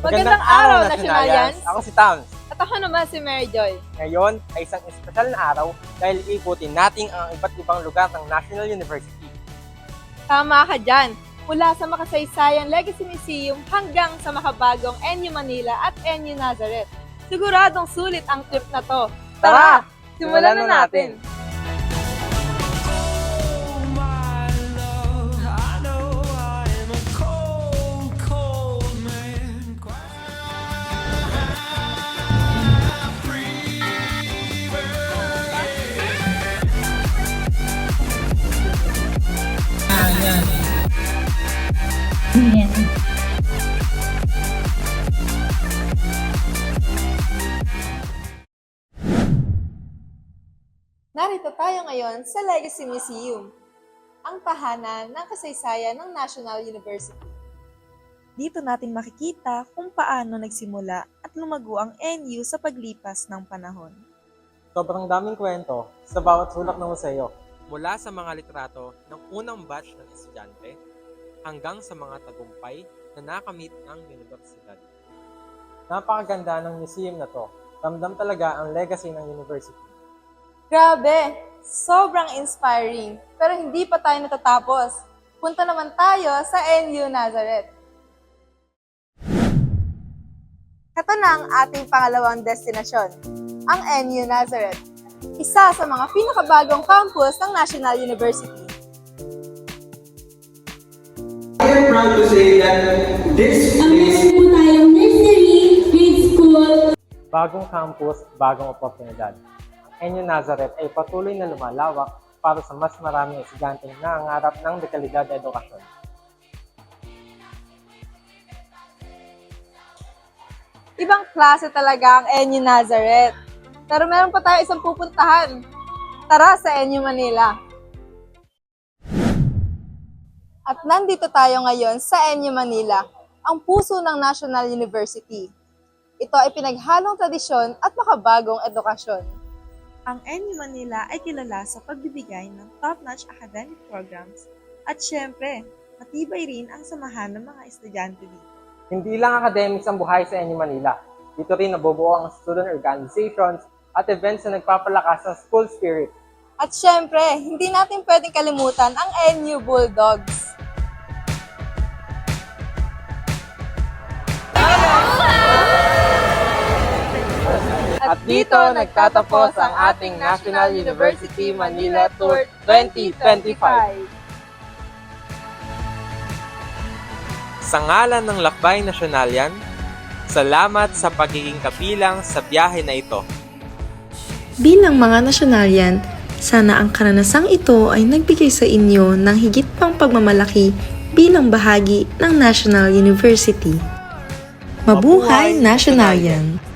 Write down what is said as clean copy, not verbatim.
Magandang araw, Nationalians! Ako si Towns. At ako naman si Mary Joy. Ngayon ay isang espesyal na araw dahil ikutin natin ang iba't ibang lugar ng National University. Tama ka dyan! Mula sa Makasaysayang Legacy Museum hanggang sa makabagong NU Manila at NU Nazareth. Siguradong sulit ang trip na to. Tara! Simulan na natin! Narito tayo ngayon sa Legacy Museum, ang tahanan ng kasaysayan ng National University. Dito natin makikita kung paano nagsimula at lumago ang NU sa paglipas ng panahon. Sobrang daming kwento sa bawat sulak ng museo. Mula sa mga litrato ng unang batch ng estudyante hanggang sa mga tagumpay na nakamit ng universidad. Napakaganda ng museum na to. Ramdam talaga ang legacy ng university. Grabe! Sobrang inspiring. Pero hindi pa tayo natatapos. Punta naman tayo sa NU Nazareth. Ito na ang ating pangalawang destinasyon, ang NU Nazareth. Isa sa mga pinakabagong campus ng National University. I am proud to say that this Ang is meron po tayong nursery, grade school, Bagong campus, bagong oportunidad. Ang NU Nazareth ay patuloy na lumalawak para sa mas maraming estudyanteng nangangarap ng dekalidad na edukasyon. Ibang klase talaga ang NU Nazareth. Pero meron pa tayo isang pupuntahan. Tara sa NU Manila. At nandito tayo ngayon sa NU Manila, ang puso ng National University. Ito ay pinaghalong tradisyon at makabagong edukasyon. Ang NU Manila ay kilala sa pagbibigay ng top-notch academic programs at syempre, matibay rin ang samahan ng mga estudyante dito. Hindi lang academics ang buhay sa NU Manila. Dito rin nabubuo ang student organizations at events na nagpapalakas ng school spirit. At syempre, hindi natin pwedeng kalimutan ang NU Bulldogs. At dito nagtatapos ang ating National University Manila Tour 2025. Sa ngalan ng Lakbay Nasyonalyan, salamat sa pagiging kabilang sa biyahe na ito. Bilang mga nasyonalyan, sana ang karanasang ito ay nagbigay sa inyo ng higit pang pagmamalaki bilang bahagi ng National University. Mabuhay Nasyonalyan!